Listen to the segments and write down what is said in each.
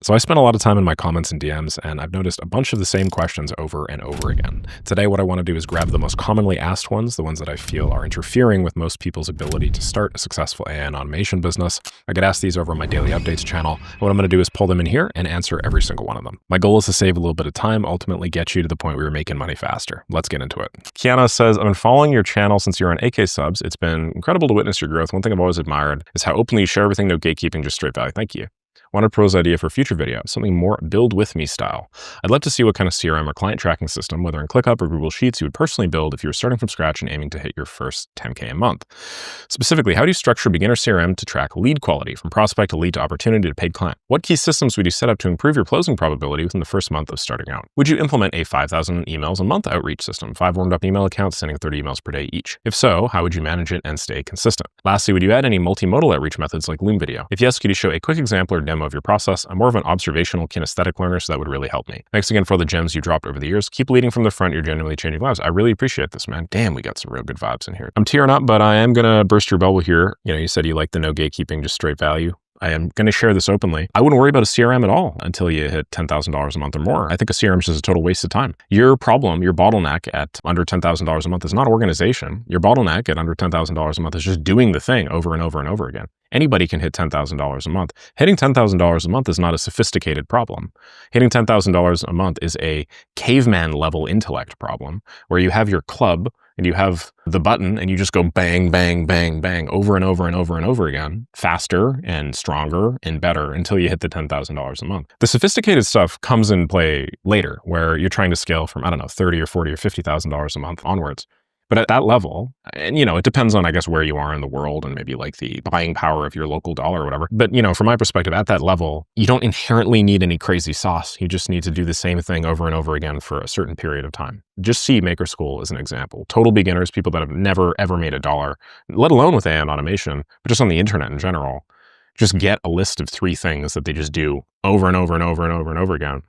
So I spent a lot of time in my comments and DMs, and I've noticed a bunch of the same questions over and over again. Today, what I want to do is grab the most commonly asked ones, the ones that I feel are interfering with most people's ability to start a successful AI and automation business. I get asked these over on my daily updates channel. What I'm going to do is pull them in here and answer every single one of them. My goal is to save a little bit of time, ultimately get you to the point where you're making money faster. Let's get into it. Kiana says, I've been following your channel since you're on AK subs. It's been incredible to witness your growth. One thing I've always admired is how openly you share everything, no gatekeeping, just straight value. Thank you. Wanted pros idea for future video, something more build with me style. I'd love to see what kind of CRM or client tracking system, whether in ClickUp or Google Sheets, you would personally build if you were starting from scratch and aiming to hit your first 10K a month. Specifically, how do you structure beginner CRM to track lead quality from prospect to lead to opportunity to paid client? What key systems would you set up to improve your closing probability within the first month of starting out? Would you implement a 5,000 emails a month outreach system, 5 warmed up email accounts sending 30 emails per day each? If so, how would you manage it and stay consistent? Lastly, would you add any multimodal outreach methods like Loom video? If yes, could you show a quick example or demo of your process? I'm more of an observational kinesthetic learner, so that would really help me. Thanks again for all the gems you dropped over the years. Keep leading from the front. You're genuinely changing lives. I really appreciate this, man. Damn, we got some real good vibes in here. I'm tearing up, but I am going to burst your bubble here. You know, you said you like the no gatekeeping, just straight value. I am going to share this openly. I wouldn't worry about a CRM at all until you hit $10,000 a month or more. I think a CRM is just a total waste of time. Your problem, your bottleneck at under $10,000 a month is not organization. Your bottleneck at under $10,000 a month is just doing the thing over and over and over again. Anybody can hit $10,000 a month. Hitting $10,000 a month is not a sophisticated problem. Hitting $10,000 a month is a caveman level intellect problem where you have your club and you have the button and you just go bang, bang, bang, bang over and over and over and over again, faster and stronger and better until you hit the $10,000 a month. The sophisticated stuff comes in play later where you're trying to scale from, I don't know, $30,000 or $40,000 or $50,000 a month onwards. But at that level, and you know, it depends on, I guess, where you are in the world and maybe like the buying power of your local dollar or whatever. But, you know, from my perspective, at that level, you don't inherently need any crazy sauce. You just need to do the same thing over and over again for a certain period of time. Just see Maker School as an example. Total beginners, people that have never, ever made a dollar, let alone with AI and automation, but just on the internet in general, just get a list of 3 things that they just do over and over and over and over and over again.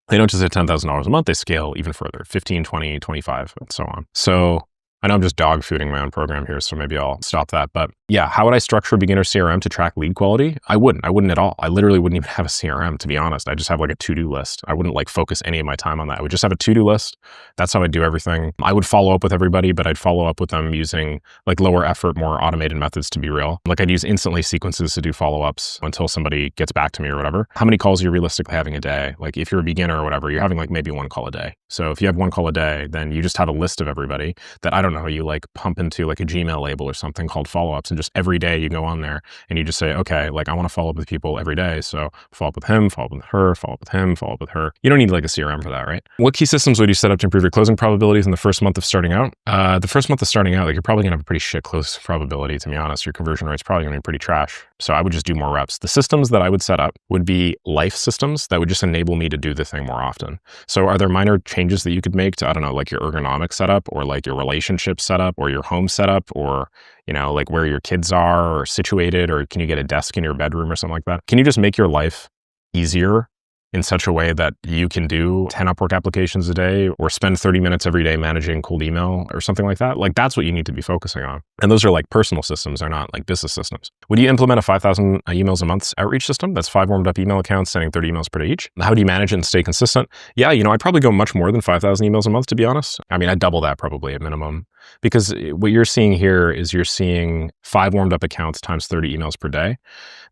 They don't just hit $10,000 a month, they scale even further, 15, 20, 25, and so on. So I know I'm just dog fooding my own program here, so maybe I'll stop that. But yeah, how would I structure a beginner CRM to track lead quality? I wouldn't at all. I literally wouldn't even have a CRM, to be honest. I just have like a to-do list. I wouldn't like focus any of my time on that. I would just have a to-do list. That's how I do everything. I would follow up with everybody, but I'd follow up with them using like lower effort, more automated methods to be real. Like I'd use instantly sequences to do follow-ups until somebody gets back to me or whatever. How many calls are you realistically having a day? Like if you're a beginner or whatever, you're having like maybe 1 call a day. So if you have 1 call a day, then you just have a list of everybody that I don't know, you like pump into like a Gmail label or something called follow-ups, and just every day you go on there and you just say, okay, like I want to follow up with people every day. So follow up with him, follow up with her, follow up with him, follow up with her. You don't need like a CRM for that, right? What key systems would you set up to improve your closing probabilities in the first month of starting out? The first month of starting out, like you're probably gonna have a pretty shit close probability, to be honest. Your conversion rate's probably gonna be pretty trash. So I would just do more reps. The systems that I would set up would be life systems that would just enable me to do the thing more often. So are there minor changes that you could make to, I don't know, like your ergonomic setup or like your relationship setup or your home setup or, you know, like where your kids are or situated, or can you get a desk in your bedroom or something like that? Can you just make your life easier in such a way that you can do 10 Upwork applications a day or spend 30 minutes every day managing cold email or something like that? Like that's what you need to be focusing on. And those are like personal systems, they're not like business systems. Would you implement a 5,000 emails a month outreach system? That's 5 warmed up email accounts sending 30 emails per day each. How do you manage it and stay consistent? Yeah, you know, I'd probably go much more than 5,000 emails a month, to be honest. I mean, I'd double that probably at minimum, because what you're seeing here is you're seeing 5 warmed up accounts times 30 emails per day.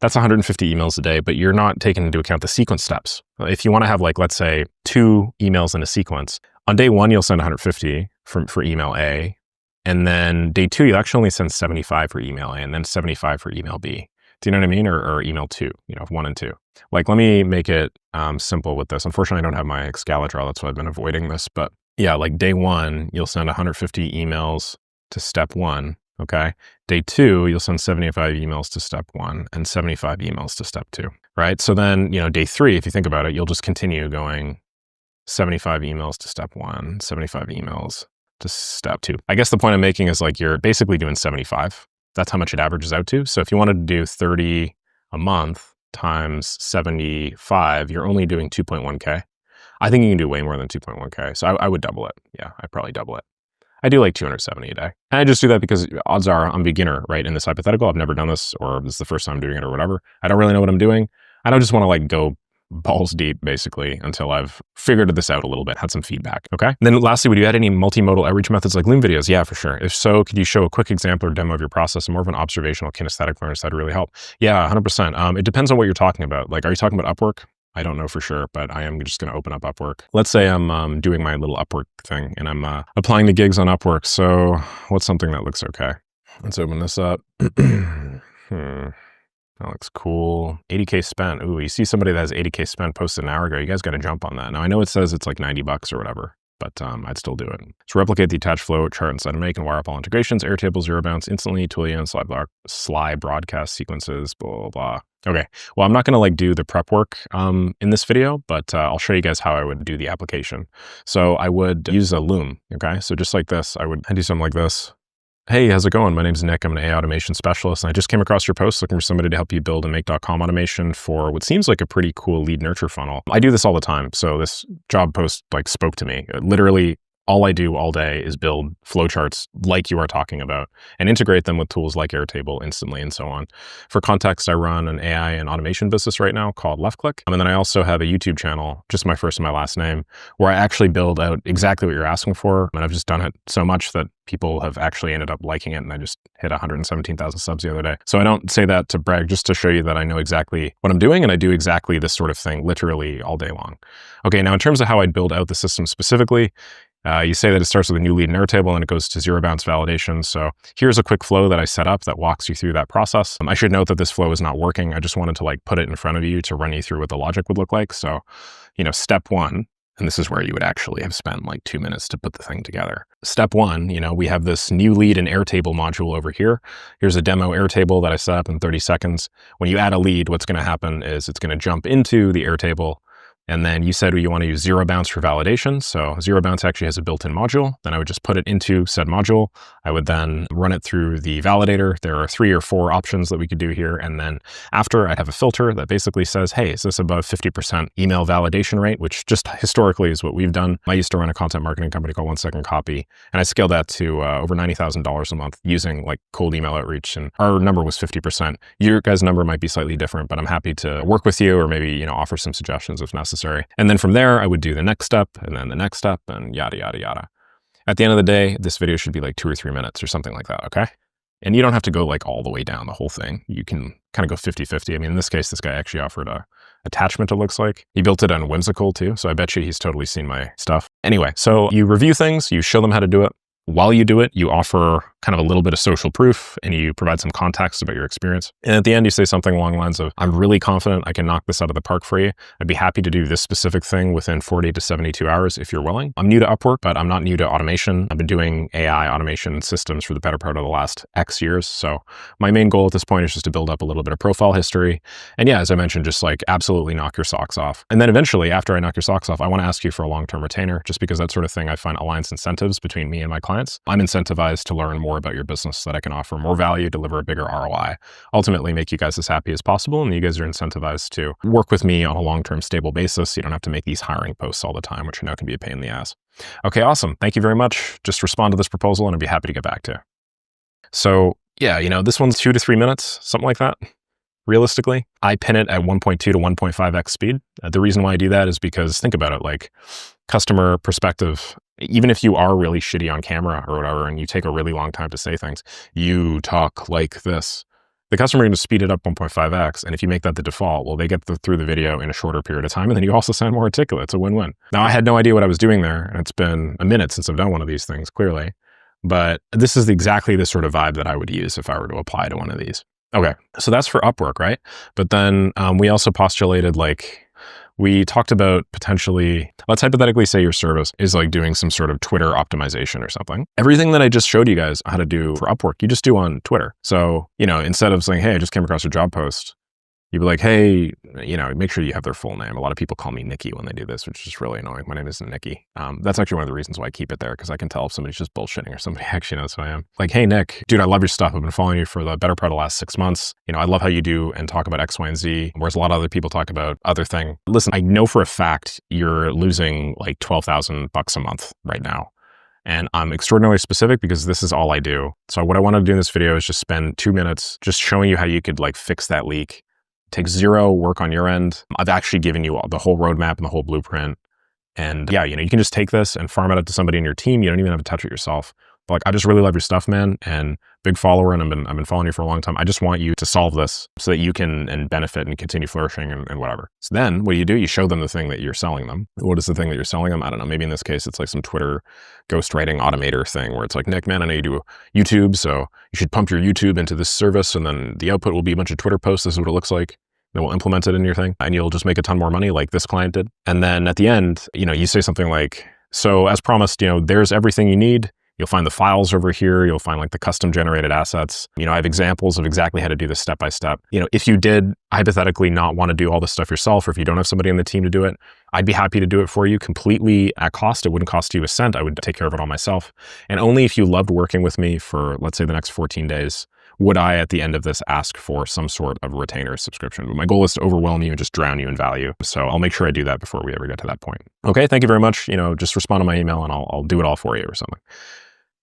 That's 150 emails a day, but you're not taking into account the sequence steps. If you want to have like, let's say 2 emails in a sequence, on day 1, you'll send 150 for email A. And then day 2, you'll actually only send 75 for email A and then 75 for email B. Do you know what I mean? Or email 2, you know, 1 and 2. Like, let me make it simple with this. Unfortunately, I don't have my Excalibur. That's why I've been avoiding this. But yeah, like day 1, you'll send 150 emails to step 1. Okay. Day 2, you'll send 75 emails to step 1 and 75 emails to step 2, right? So then, you know, day 3, if you think about it, you'll just continue going 75 emails to step 1, 75 emails to step 2. I guess the point I'm making is like, you're basically doing 75. That's how much it averages out to. So if you wanted to do 30 a month times 75, you're only doing 2.1K. I think you can do way more than 2.1K. So I would double it. Yeah, I'd probably double it. I do like 270 a day. And I just do that because odds are I'm a beginner, right? In this hypothetical, I've never done this, or this is the first time doing it or whatever. I don't really know what I'm doing. I don't just want to like go balls deep basically until I've figured this out a little bit, had some feedback. Okay. And then lastly, would you add any multimodal outreach methods like Loom videos? Yeah, for sure. If so, could you show a quick example or demo of your process and more of an observational kinesthetic learner that'd really help? Yeah, 100%. It depends on what you're talking about. Like, are you talking about Upwork? I don't know for sure, but I am just going to open up Upwork. Let's say I'm doing my little Upwork thing and I'm applying to gigs on Upwork. So what's something that looks okay? Let's open this up. That looks cool. 80K spent. Ooh, you see somebody that has 80K spent posted an hour ago. You guys got to jump on that. Now, I know it says it's like 90 bucks or whatever, but I'd still do it. So replicate the attached flow chart inside of Make and wire up all integrations, Airtable, zero bounce, instantly, Twilio, slide broadcast sequences, blah, blah, blah. Okay, well, I'm not going to like do the prep work in this video, but I'll show you guys how I would do the application. So I would use a Loom, okay? So just like this, I'd do something like this. Hey, how's it going? My name's Nick. I'm an AI automation specialist, and I just came across your post looking for somebody to help you build a make.com automation for what seems like a pretty cool lead nurture funnel. I do this all the time, so this job post like spoke to me. Literally, all I do all day is build flowcharts like you are talking about and integrate them with tools like Airtable instantly and so on. For context, I run an AI and automation business right now called LeftClick. And then I also have a YouTube channel, just my first and my last name, where I actually build out exactly what you're asking for. And I've just done it so much that people have actually ended up liking it. And I just hit 117,000 subs the other day. So I don't say that to brag, just to show you that I know exactly what I'm doing. And I do exactly this sort of thing literally all day long. Okay, now in terms of how I'd build out the system specifically, you say that it starts with a new lead in Airtable and it goes to zero bounce validation. So here's a quick flow that I set up that walks you through that process. I should note that this flow is not working. I just wanted to like put it in front of you to run you through what the logic would look like. So, step one, and this is where you would actually have spent like 2 minutes to put the thing together. Step one, we have this new lead in Airtable module over here. Here's a demo Airtable that I set up in 30 seconds. When you add a lead, what's going to happen is it's going to jump into the Airtable. And then you said you want to use zero bounce for validation. So zero bounce actually has a built-in module. Then I would just put it into said module. I would then run it through the validator. There are 3 or 4 options that we could do here. And then after, I have a filter that basically says, hey, is this above 50% email validation rate, which just historically is what we've done. I used to run a content marketing company called 1 Second Copy, and I scaled that to over $90,000 a month using like cold email outreach. And our number was 50%. Your guys' number might be slightly different, but I'm happy to work with you or maybe, offer some suggestions if necessary. And then from there, I would do the next step and then the next step and yada, yada, yada. At the end of the day, this video should be like 2 or 3 minutes or something like that, okay? And you don't have to go like all the way down the whole thing. You can kind of go 50-50. I mean, in this case, this guy actually offered a attachment, it looks like. He built it on Whimsical too, so I bet you he's totally seen my stuff. Anyway, so you review things, you show them how to do it. While you do it, you offer kind of a little bit of social proof and you provide some context about your experience. And at the end, you say something along the lines of, I'm really confident I can knock this out of the park for you. I'd be happy to do this specific thing within 40 to 72 hours if you're willing. I'm new to Upwork, but I'm not new to automation. I've been doing AI automation systems for the better part of the last X years. So my main goal at this point is just to build up a little bit of profile history. And yeah, as I mentioned, just like absolutely knock your socks off. And then eventually, after I knock your socks off, I want to ask you for a long-term retainer, just because that sort of thing I find aligns incentives between me and my clients. I'm incentivized to learn more about your business so that I can offer more value, deliver a bigger ROI, ultimately make you guys as happy as possible. And you guys are incentivized to work with me on a long-term stable basis. You don't have to make these hiring posts all the time, which I know can be a pain in the ass. Okay, awesome. Thank you very much. Just respond to this proposal and I'd be happy to get back to you. So yeah, this one's 2 to 3 minutes, something like that. Realistically, I pin it at 1.2 to 1.5x speed. The reason why I do that is because think about it, like customer perspective, even if you are really shitty on camera or whatever, and you take a really long time to say things, you talk like this. The customer is going to speed it up 1.5x. And if you make that the default, well, they get through the video in a shorter period of time. And then you also sound more articulate. It's a win-win. Now, I had no idea what I was doing there. And it's been a minute since I've done one of these things, clearly. But this is exactly the sort of vibe that I would use if I were to apply to one of these. Okay, so that's for Upwork, right? But then we also postulated, we talked about potentially, let's hypothetically say your service is like doing some sort of Twitter optimization or something. Everything that I just showed you guys how to do for Upwork, you just do on Twitter. So, instead of saying, hey, I just came across a job post, you'd be like, hey, make sure you have their full name. A lot of people call me Nikki when they do this, which is really annoying. My name isn't Nikki. That's actually one of the reasons why I keep it there, because I can tell if somebody's just bullshitting or somebody actually knows who I am. Like, hey, Nick, dude, I love your stuff. I've been following you for the better part of the last 6 months. I love how you do and talk about X, Y, and Z, whereas a lot of other people talk about other thing. Listen, I know for a fact you're losing like $12,000 a month right now. And I'm extraordinarily specific because this is all I do. So what I want to do in this video is just spend 2 minutes just showing you how you could like fix that leak Takes zero work on your end. I've actually given you the whole roadmap and the whole blueprint. And yeah, you can just take this and farm it out to somebody in your team. You don't even have to touch it yourself. But like, I just really love your stuff, man, and big follower, and I've been following you for a long time. I just want you to solve this so that you can benefit and continue flourishing and whatever. So then what do? You show them the thing that you're selling them. What is the thing that you're selling them? I don't know. Maybe in this case, it's like some Twitter ghostwriting automator thing where it's like, Nick, man, I know you do YouTube, so you should pump your YouTube into this service, and then the output will be a bunch of Twitter posts. This is what it looks like. Then we'll implement it in your thing, and you'll just make a ton more money like this client did. And then at the end, you say something like, so as promised, there's everything you need. You'll find the files over here. You'll find like the custom generated assets. I have examples of exactly how to do this step by step. If you did hypothetically not want to do all this stuff yourself, or if you don't have somebody on the team to do it, I'd be happy to do it for you completely at cost. It wouldn't cost you a cent. I would take care of it all myself. And only if you loved working with me for, let's say, the next 14 days, would I, at the end of this, ask for some sort of retainer subscription. But my goal is to overwhelm you and just drown you in value. So I'll make sure I do that before we ever get to that point. Okay, thank you very much. Just respond to my email and I'll do it all for you or something.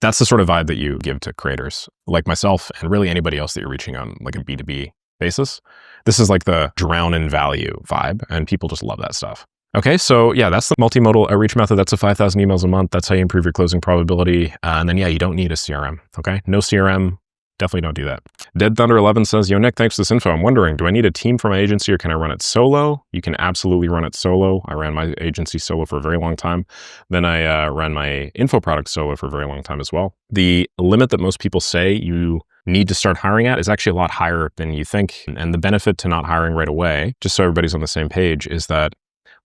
That's the sort of vibe that you give to creators like myself and really anybody else that you're reaching on like a B2B basis. This is like the drown in value vibe, and people just love that stuff. Okay, so yeah, that's the multimodal outreach method. That's the 5,000 emails a month. That's how you improve your closing probability. And then yeah, you don't need a CRM, okay? No CRM. Definitely don't do that. Dead Thunder 11 says, yo, Nick, thanks for this info. I'm wondering, do I need a team for my agency or can I run it solo? You can absolutely run it solo. I ran my agency solo for a very long time. Then I ran my info product solo for a very long time as well. The limit that most people say you need to start hiring at is actually a lot higher than you think. And the benefit to not hiring right away, just so everybody's on the same page, is that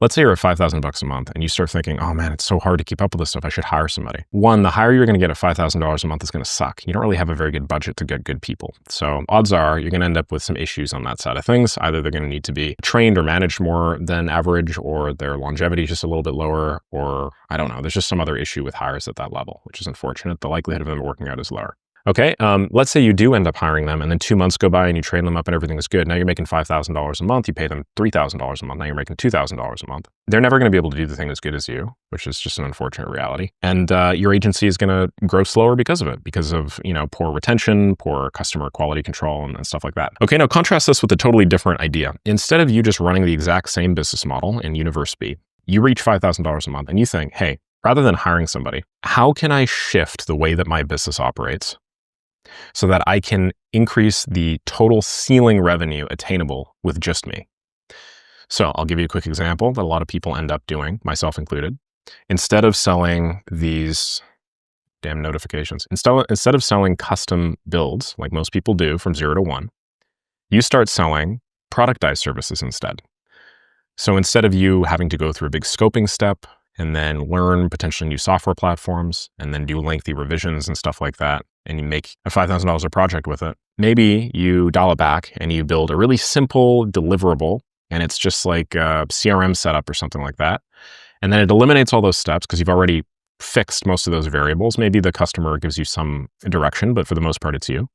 let's say you're at $5,000 a month and you start thinking, oh man, it's so hard to keep up with this stuff. I should hire somebody. One, the higher you're going to get at $5,000 a month is going to suck. You don't really have a very good budget to get good people. So odds are you're going to end up with some issues on that side of things. Either they're going to need to be trained or managed more than average, or their longevity is just a little bit lower, or I don't know, there's just some other issue with hires at that level, which is unfortunate. The likelihood of them working out is lower. Okay, let's say you do end up hiring them and then 2 months go by and you train them up and everything is good. Now you're making $5,000 a month. You pay them $3,000 a month. Now you're making $2,000 a month. They're never going to be able to do the thing as good as you, which is just an unfortunate reality. And your agency is going to grow slower because of it, because of, poor retention, poor customer quality control and stuff like that. Okay, now contrast this with a totally different idea. Instead of you just running the exact same business model in Universe B, you reach $5,000 a month and you think, hey, rather than hiring somebody, how can I shift the way that my business operates so that I can increase the total ceiling revenue attainable with just me? So I'll give you a quick example that a lot of people end up doing, myself included. Instead of selling these damn notifications, instead of selling custom builds like most people do from 0 to 1, you start selling productized services instead. So instead of you having to go through a big scoping step and then learn potentially new software platforms and then do lengthy revisions and stuff like that, and you make a $5,000 a project with it, maybe you dial it back and you build a really simple deliverable, and it's just like a CRM setup or something like that. And then it eliminates all those steps because you've already fixed most of those variables. Maybe the customer gives you some direction, but for the most part, it's you.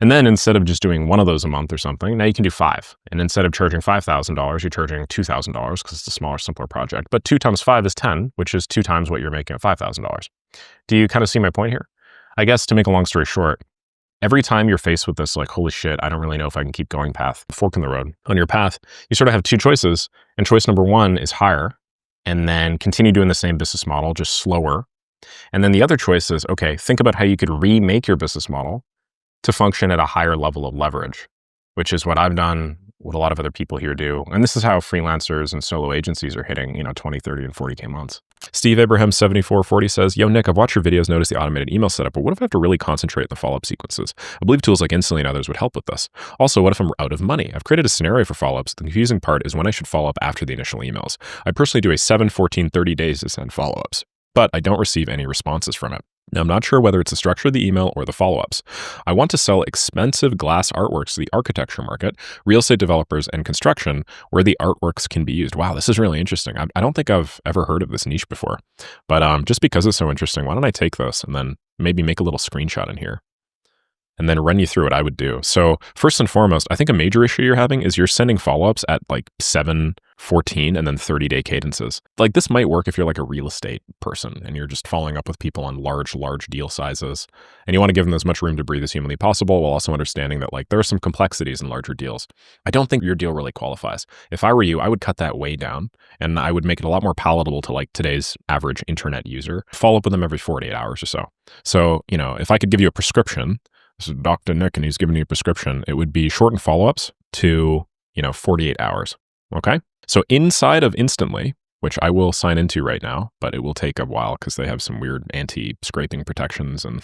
And then instead of just doing one of those a month or something, now you can do 5. And instead of charging $5,000, you're charging $2,000 because it's a smaller, simpler project. But 2 times 5 is 10, which is 2 times what you're making at $5,000. Do you kind of see my point here? I guess to make a long story short, every time you're faced with this, like, holy shit, I don't really know if I can keep going path, fork in the road on your path, you sort of have 2 choices. And choice number 1 is hire and then continue doing the same business model, just slower. And then the other choice is, okay, think about how you could remake your business model to function at a higher level of leverage, which is what I've done, what a lot of other people here do. And this is how freelancers and solo agencies are hitting, 20, 30, and 40K months. Steve Abraham 7440 says, yo, Nick, I've watched your videos, noticed the automated email setup, but what if I have to really concentrate on the follow-up sequences? I believe tools like Instantly and others would help with this. Also, what if I'm out of money? I've created a scenario for follow-ups. The confusing part is when I should follow up after the initial emails. I personally do a 7, 14, 30 days to send follow-ups, but I don't receive any responses from it. Now, I'm not sure whether it's the structure of the email or the follow-ups. I want to sell expensive glass artworks to the architecture market, real estate developers, and construction, where the artworks can be used. Wow, this is really interesting. I don't think I've ever heard of this niche before, but just because it's so interesting, why don't I take this and then maybe make a little screenshot in here and then run you through what I would do. So first and foremost, I think a major issue you're having is you're sending follow-ups at like 7, 14 and then 30-day cadences. Like this might work if you're like a real estate person and you're just following up with people on large deal sizes and you want to give them as much room to breathe as humanly possible while also understanding that like there are some complexities in larger deals. I don't think your deal really qualifies. If I were you, I would cut that way down and I would make it a lot more palatable to like today's average internet user. Follow up with them every 48 hours or so. So, you know, if I could give you a prescription, this is Dr. Nick and he's giving you a prescription, it would be shorten follow-ups to, 48 hours. Okay. So inside of Instantly, which I will sign into right now, but it will take a while because they have some weird anti-scraping protections. And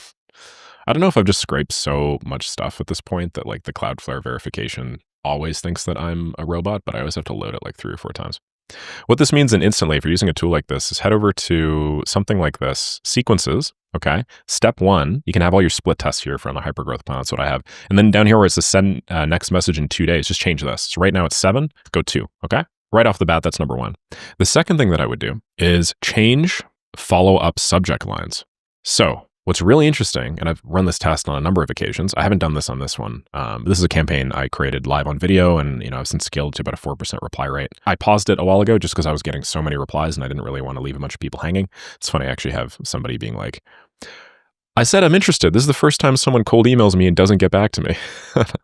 I don't know if I've just scraped so much stuff at this point that like the Cloudflare verification always thinks that I'm a robot, but I always have to load it like 3 or 4 times. What this means in Instantly, if you're using a tool like this, is head over to something like this, sequences, okay? Step 1, you can have all your split tests here from the hypergrowth plan. That's what I have. And then down here where it says send next message in 2 days, just change this. So right now it's 7, go 2, okay? Right off the bat, that's number 1. The second thing that I would do is change follow-up subject lines. So what's really interesting, and I've run this test on a number of occasions. I haven't done this on this one. This is a campaign I created live on video, and I've since scaled to about a 4% reply rate. I paused it a while ago just because I was getting so many replies, and I didn't really want to leave a bunch of people hanging. It's funny, I actually have somebody being like, I said I'm interested. This is the first time someone cold emails me and doesn't get back to me.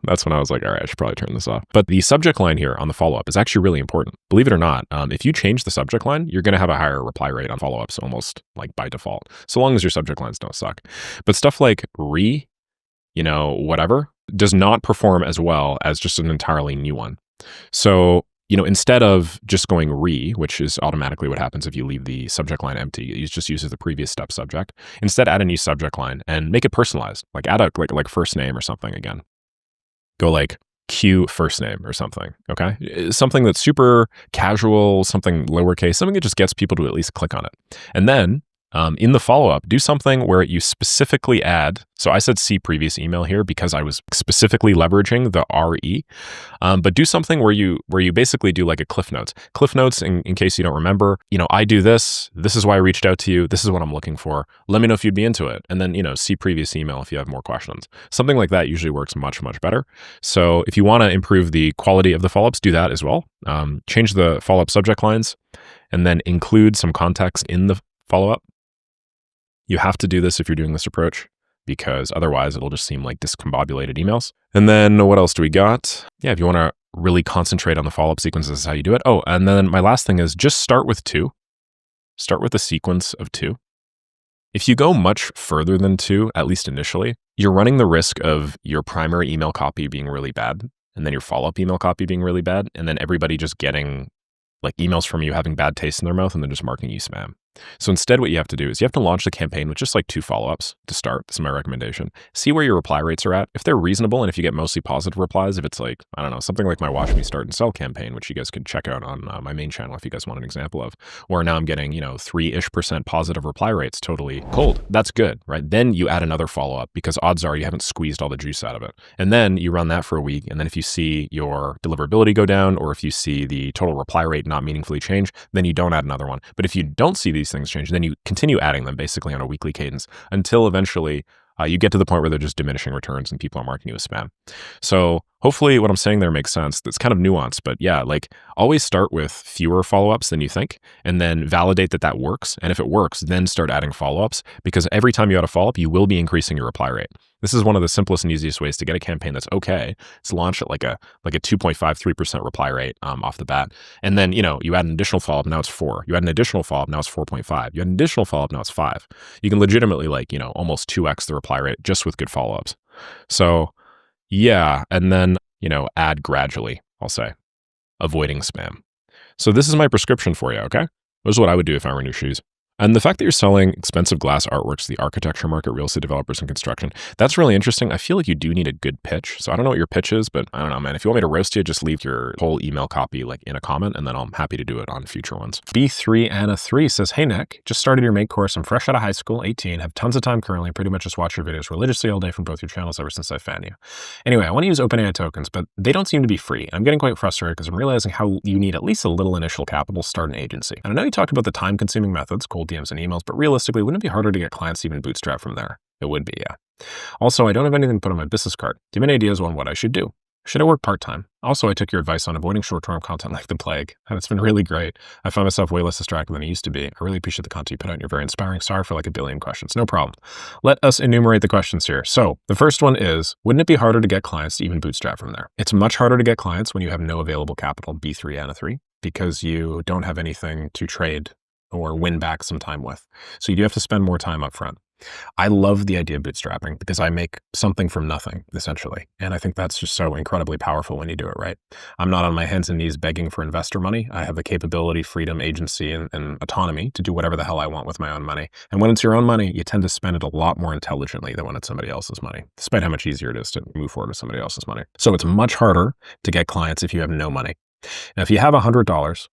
That's when I was like, all right, I should probably turn this off. But the subject line here on the follow-up is actually really important. Believe it or not, if you change the subject line, you're going to have a higher reply rate on follow-ups almost like by default, so long as your subject lines don't suck. But stuff like whatever, does not perform as well as just an entirely new one. So instead of just going which is automatically what happens if you leave the subject line empty, it just uses the previous step subject. Instead, add a new subject line and make it personalized. Like add a like first name or something again. Go like Q first name or something, okay? Something that's super casual, something lowercase, something that just gets people to at least click on it. And then in the follow-up, do something where you specifically add, so I said see previous email here because I was specifically leveraging the RE, but do something where you basically do like a Cliff Notes. Cliff Notes, in case you don't remember, I do this is why I reached out to you, this is what I'm looking for, let me know if you'd be into it, and then, see previous email if you have more questions. Something like that usually works much, much better. So if you want to improve the quality of the follow-ups, do that as well. Change the follow-up subject lines, and then include some context in the follow-up. You have to do this if you're doing this approach because otherwise it'll just seem like discombobulated emails. And then what else do we got? Yeah, if you want to really concentrate on the follow-up sequences, this is how you do it. Oh, and then my last thing is just start with 2. Start with a sequence of 2. If you go much further than 2, at least initially, you're running the risk of your primary email copy being really bad and then your follow-up email copy being really bad, and then everybody just getting like emails from you having bad taste in their mouth and then just marking you spam. So instead, what you have to do is you have to launch the campaign with just like 2 follow-ups to start. This is my recommendation. See where your reply rates are at. If they're reasonable and if you get mostly positive replies, if it's like, I don't know, something like my Watch Me Start and Sell campaign, which you guys can check out on my main channel if you guys want an example of, where now I'm getting, 3-ish% positive reply rates totally cold. That's good, right? Then you add another follow-up because odds are you haven't squeezed all the juice out of it. And then you run that for a week. And then if you see your deliverability go down or if you see the total reply rate not meaningfully change, then you don't add another one. But if you don't see these things change, then you continue adding them basically on a weekly cadence until eventually you get to the point where they're just diminishing returns and people are marking you as spam. So hopefully what I'm saying there makes sense. It's kind of nuanced, but yeah, like always start with fewer follow-ups than you think and then validate that that works. And if it works, then start adding follow-ups because every time you add a follow-up, you will be increasing your reply rate. This is one of the simplest and easiest ways to get a campaign that's okay. It's launched at like a 2.53% reply rate off the bat. And then, you add an additional follow-up, now it's 4. You add an additional follow-up, now it's 4.5. You add an additional follow-up, now it's 5. You can legitimately almost 2x the reply rate just with good follow-ups. So yeah, and then, add gradually, I'll say, avoiding spam. So this is my prescription for you, okay? This is what I would do if I were in your shoes. And the fact that you're selling expensive glass artworks to the architecture market, real estate developers, and construction, that's really interesting. I feel like you do need a good pitch. So I don't know what your pitch is, but I don't know, man. If you want me to roast you, just leave your whole email copy in a comment, and then I'm happy to do it on future ones. B3 Anna 3 says, hey, Nick, just started your MAKE course. I'm fresh out of high school, 18, have tons of time currently, pretty much just watch your videos religiously all day from both your channels ever since I found you. Anyway, I want to use OpenAI tokens, but they don't seem to be free. I'm getting quite frustrated because I'm realizing how you need at least a little initial capital to start an agency. And I know you talked about the time-consuming methods, cold DMs and emails, but realistically, wouldn't it be harder to get clients to even bootstrap from there? It would be, yeah. Also, I don't have anything put on my business card. Do you have any ideas on what I should do? Should I work part-time? Also, I took your advice on avoiding short-term content like the plague, and it's been really great. I find myself way less distracted than I used to be. I really appreciate the content you put out, and you're very inspiring. Sorry for like a billion questions. No problem. Let us enumerate the questions here. So the first one is, wouldn't it be harder to get clients to even bootstrap from there? It's much harder to get clients when you have no available capital, B3 and a 3, because you don't have anything to trade or win back some time with. So you do have to spend more time up front. I love the idea of bootstrapping because I make something from nothing, essentially. And I think that's just so incredibly powerful when you do it right. I'm not on my hands and knees begging for investor money. I have the capability, freedom, agency, and autonomy to do whatever the hell I want with my own money. And when it's your own money, you tend to spend it a lot more intelligently than when it's somebody else's money, despite how much easier it is to move forward with somebody else's money. So it's much harder to get clients if you have no money. Now, if you have $100,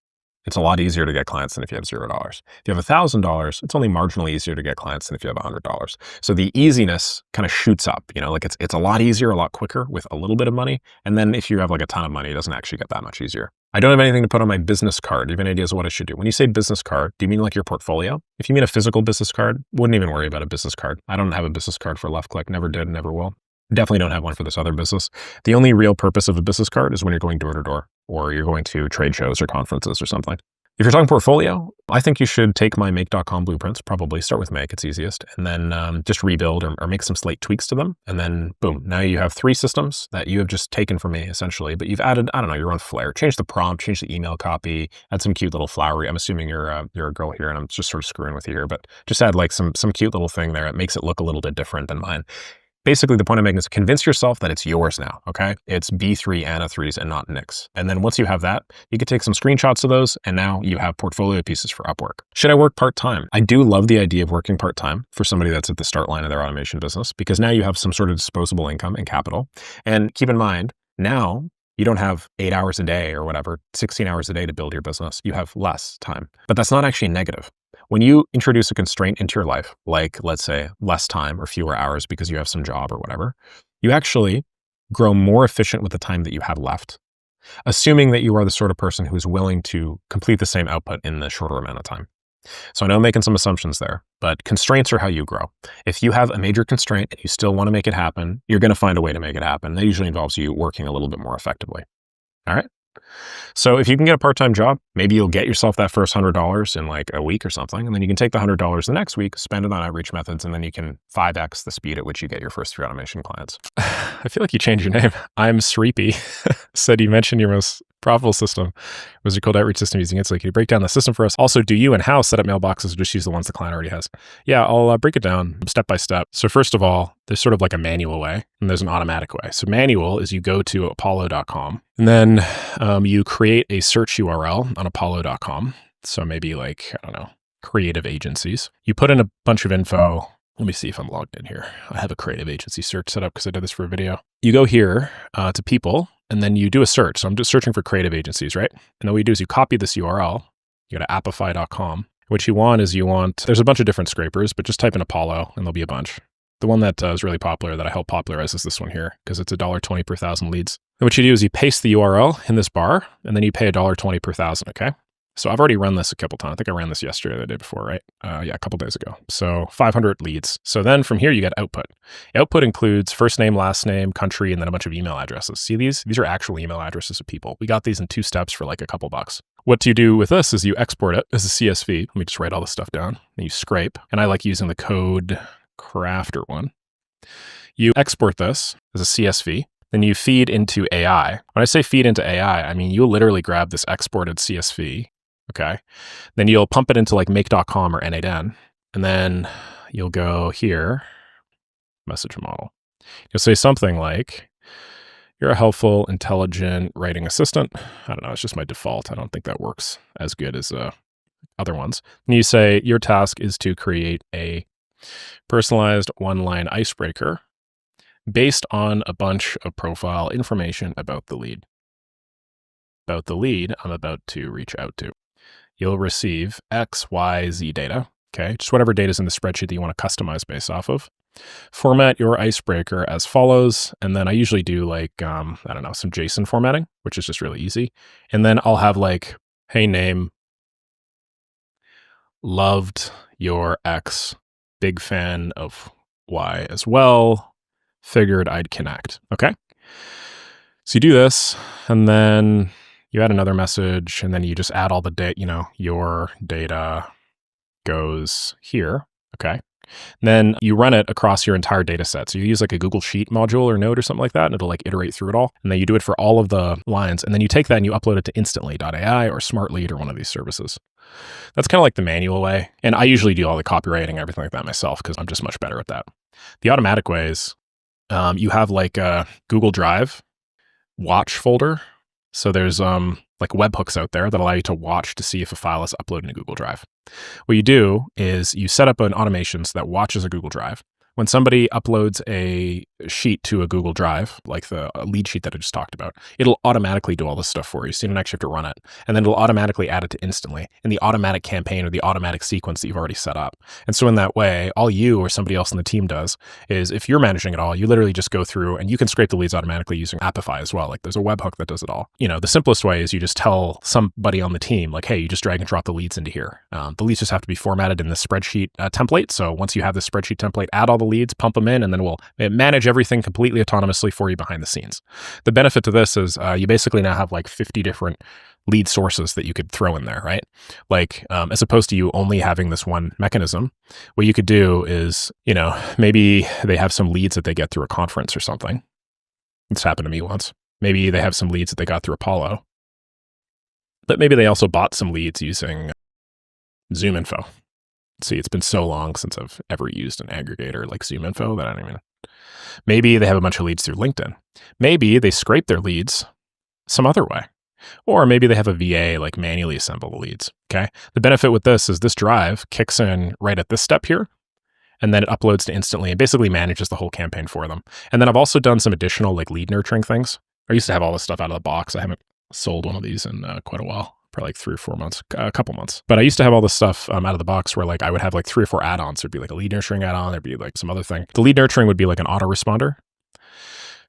it's a lot easier to get clients than if you have $0. If you have $1,000, it's only marginally easier to get clients than if you have $100. So the easiness kind of shoots up, like it's a lot easier, a lot quicker with a little bit of money. And then if you have like a ton of money, it doesn't actually get that much easier. I don't have anything to put on my business card. Do you have any ideas of what I should do? When you say business card, do you mean like your portfolio? If you mean a physical business card, wouldn't even worry about a business card. I don't have a business card for Left Click, never did, never will. Definitely don't have one for this other business. The only real purpose of a business card is when you're going door to door or you're going to trade shows or conferences or something. If you're talking portfolio, I think you should take my make.com blueprints, probably start with make, it's easiest, and then just rebuild or make some slight tweaks to them. And then boom, now you have 3 systems that you have just taken from me essentially, but you've added, I don't know, your own flair, change the prompt, change the email copy, add some cute little flowery. I'm assuming you're a girl here and I'm just sort of screwing with you here, but just add like some cute little thing there. It makes it look a little bit different than mine. Basically, the point I'm making is convince yourself that it's yours now, okay? It's B3 and A3s and not Nick's. And then once you have that, you can take some screenshots of those, and now you have portfolio pieces for Upwork. Should I work part-time? I do love the idea of working part-time for somebody that's at the start line of their automation business, because now you have some sort of disposable income and capital. And keep in mind, now you don't have 8 hours a day or whatever, 16 hours a day to build your business. You have less time, but that's not actually negative. When you introduce a constraint into your life, like let's say less time or fewer hours because you have some job or whatever, you actually grow more efficient with the time that you have left, assuming that you are the sort of person who is willing to complete the same output in the shorter amount of time. So I know I'm making some assumptions there, but constraints are how you grow. If you have a major constraint and you still want to make it happen, you're going to find a way to make it happen. That usually involves you working a little bit more effectively. All right. So if you can get a part-time job, maybe you'll get yourself that first $100 in like a week or something. And then you can take the $100 the next week, spend it on outreach methods, and then you can 5x the speed at which you get your first 3 automation clients. I feel like you changed your name. I'm Sreepy. Said you mentioned your most profitable system was your cold outreach system using it. So can you break down the system for us? Also, do you and how set up mailboxes or just use the ones the client already has? Yeah, I'll break it down step by step. So first of all, there's sort of like a manual way and there's an automatic way. So manual is you go to apollo.com and then you create a search URL on apollo.com. So maybe like, I don't know, creative agencies. You put in a bunch of info. Let me see if I'm logged in here. I have a creative agency search set up because I did this for a video. You go here to people and then you do a search. So I'm just searching for creative agencies, right? And then what you do is you copy this URL. You go to appify.com. What you want is there's a bunch of different scrapers, but just type in Apollo and there'll be a bunch. The one that is really popular that I helped popularize is this one here because it's $1.20 per 1,000 leads. And what you do is you paste the URL in this bar and then you pay $1.20 per 1,000, okay? So I've already run this a couple times. I think I ran this yesterday or the day before, right? Yeah, a couple days ago. So 500 leads. So then from here, you get output. Output includes first name, last name, country, and then a bunch of email addresses. See these? These are actual email addresses of people. We got these in 2 steps for like a couple bucks. What you do with this is you export it as a CSV. Let me just write all this stuff down. And you scrape. And I like using the code crafter one. You export this as a CSV. Then you feed into AI. When I say feed into AI, I mean, you'll literally grab this exported CSV. Okay. Then you'll pump it into like make.com or N8N. And then you'll go here, message model. You'll say something like, you're a helpful, intelligent writing assistant. I don't know. It's just my default. I don't think that works as good as other ones. And you say your task is to create a personalized 1-line icebreaker based on a bunch of profile information about the lead. About the lead I'm about to reach out to. You'll receive X, Y, Z data, okay? Just whatever data is in the spreadsheet that you want to customize based off of. Format your icebreaker as follows. And then I usually do like, I don't know, some JSON formatting, which is just really easy. And then I'll have like, hey, name, loved your X, big fan of Y as well, figured I'd connect, okay? So you do this, and then you add another message, and then you just add all the data, your data goes here. Okay. Then you run it across your entire data set. So you use like a Google Sheet module or node or something like that, and it'll like iterate through it all. And then you do it for all of the lines. And then you take that and you upload it to instantly.ai or Smartlead or one of these services. That's kind of like the manual way. And I usually do all the copywriting, everything like that myself, because I'm just much better at that. The automatic ways, you have like a Google Drive watch folder. So there's like webhooks out there that allow you to watch to see if a file is uploaded to Google Drive. What you do is you set up an automation so that watches a Google Drive. When somebody uploads a sheet to a Google Drive, like the lead sheet that I just talked about, it'll automatically do all this stuff for you. So you don't actually have to run it. And then it'll automatically add it to instantly in the automatic campaign or the automatic sequence that you've already set up. And so in that way, all you or somebody else in the team does is if you're managing it all, you literally just go through and you can scrape the leads automatically using Appify as well. Like there's a webhook that does it all. The simplest way is you just tell somebody on the team, like, hey, you just drag and drop the leads into here. The leads just have to be formatted in the spreadsheet template. So once you have the spreadsheet template, add all the leads, pump them in, and then we'll manage everything completely autonomously for you behind the scenes. The benefit to this is you basically now have like 50 different lead sources that you could throw in there, right? Like as opposed to you only having this one mechanism, what you could do is, maybe they have some leads that they get through a conference or something. It's happened to me once. Maybe they have some leads that they got through Apollo, but maybe they also bought some leads using Zoom Info. See, it's been so long since I've ever used an aggregator like Zoom Info that I don't even. Maybe they have a bunch of leads through LinkedIn. Maybe they scrape their leads some other way. Or maybe they have a VA like manually assemble the leads. Okay. The benefit with this is this drive kicks in right at this step here, and then it uploads to instantly and basically manages the whole campaign for them. And then I've also done some additional like lead nurturing things. I used to have all this stuff out of the box. I haven't sold one of these in quite a while. Probably like 3 or 4 months, a couple months. But I used to have all this stuff out of the box where like I would have like 3 or 4 add-ons. There'd be like a lead nurturing add-on. There'd be like some other thing. The lead nurturing would be like an autoresponder.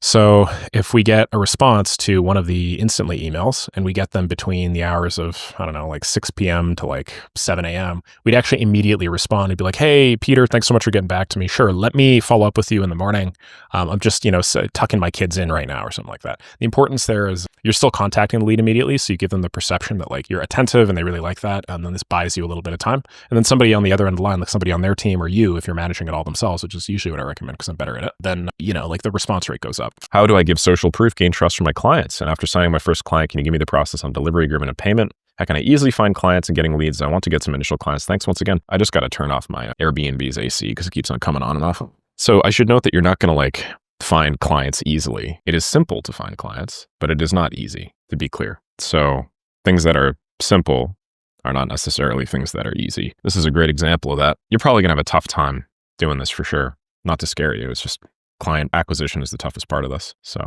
So if we get a response to one of the instantly emails and we get them between the hours of, I don't know, like 6 p.m. to like 7 a.m., we'd actually immediately respond and be like, hey, Peter, thanks so much for getting back to me. Sure, let me follow up with you in the morning. I'm just, tucking my kids in right now or something like that. The importance there is you're still contacting the lead immediately. So you give them the perception that like you're attentive and they really like that. And then this buys you a little bit of time. And then somebody on the other end of the line, like somebody on their team or you, if you're managing it all themselves, which is usually what I recommend because I'm better at it, then, like the response rate goes up. How do I give social proof, gain trust from my clients? And after signing my first client, can you give me the process on delivery agreement and payment? How can I easily find clients and getting leads? I want to get some initial clients. Thanks once again. I just got to turn off my Airbnb's AC because it keeps on coming on and off. So I should note that you're not going to like find clients easily. It is simple to find clients, but it is not easy, to be clear. So things that are simple are not necessarily things that are easy. This is a great example of that. You're probably going to have a tough time doing this for sure. Not to scare you. It's just client acquisition is the toughest part of this. So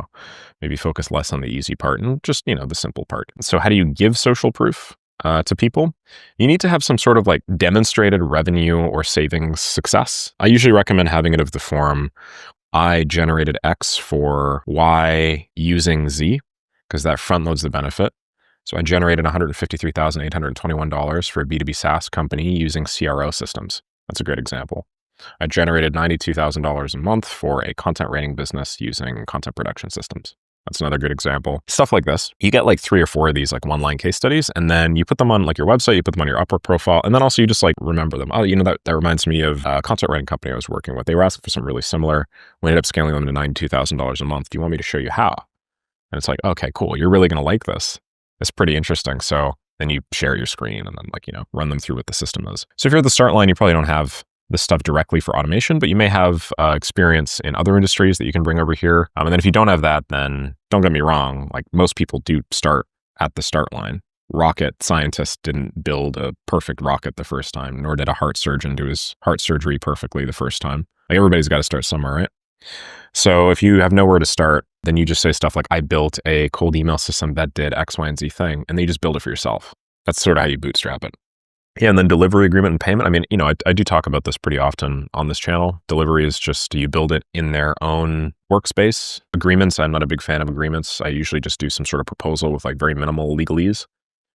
maybe focus less on the easy part and just, the simple part. So how do you give social proof to people? You need to have some sort of like demonstrated revenue or savings success. I usually recommend having it of the form, I generated X for Y using Z, because that front loads the benefit. So I generated $153,821 for a B2B SaaS company using CRO systems. That's a great example. I generated $92,000 a month for a content rating business using content production systems. That's another good example. Stuff like this. You get like 3 or 4 of these like one-line case studies, and then you put them on like your website, you put them on your Upwork profile, and then also you just like remember them. Oh, that reminds me of a content writing company I was working with. They were asking for something really similar. We ended up scaling them to $92,000 a month. Do you want me to show you how? And it's like, okay, cool. You're really going to like this. It's pretty interesting. So then you share your screen and then like, run them through what the system is. So if you're at the start line, you probably don't have this stuff directly for automation, but you may have experience in other industries that you can bring over here. And then if you don't have that, then don't get me wrong. Like most people do start at the start line. Rocket scientists didn't build a perfect rocket the first time, nor did a heart surgeon do his heart surgery perfectly the first time. Like everybody's got to start somewhere, right? So if you have nowhere to start, then you just say stuff like, I built a cold email system that did X, Y, and Z thing, and then you just build it for yourself. That's sort of how you bootstrap it. Yeah, and then delivery agreement and payment. I mean, I do talk about this pretty often on this channel. Delivery is just, you build it in their own workspace. Agreements, I'm not a big fan of agreements. I usually just do some sort of proposal with like very minimal legalese.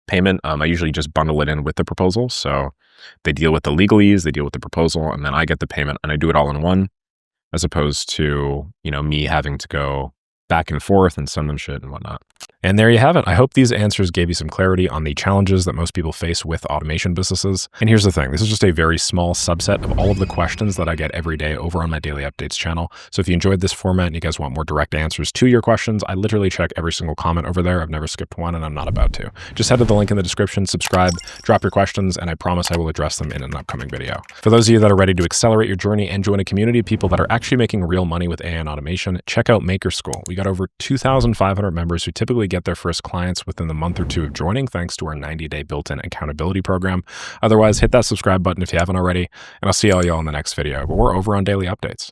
Payment, I usually just bundle it in with the proposal. So they deal with the legalese, they deal with the proposal, and then I get the payment and I do it all in one, as opposed to, me having to go back and forth and send them shit and whatnot. And there you have it. I hope these answers gave you some clarity on the challenges that most people face with automation businesses. And here's the thing. This is just a very small subset of all of the questions that I get every day over on my daily updates channel. So if you enjoyed this format and you guys want more direct answers to your questions, I literally check every single comment over there. I've never skipped one and I'm not about to. Just head to the link in the description, subscribe, drop your questions, and I promise I will address them in an upcoming video. For those of you that are ready to accelerate your journey and join a community of people that are actually making real money with AI and automation, check out Maker School. We got over 2,500 members who typically get their first clients within the month or two of joining, thanks to our 90-day built-in accountability program. Otherwise, hit that subscribe button if you haven't already, and I'll see all y'all in the next video. But we're over on daily updates.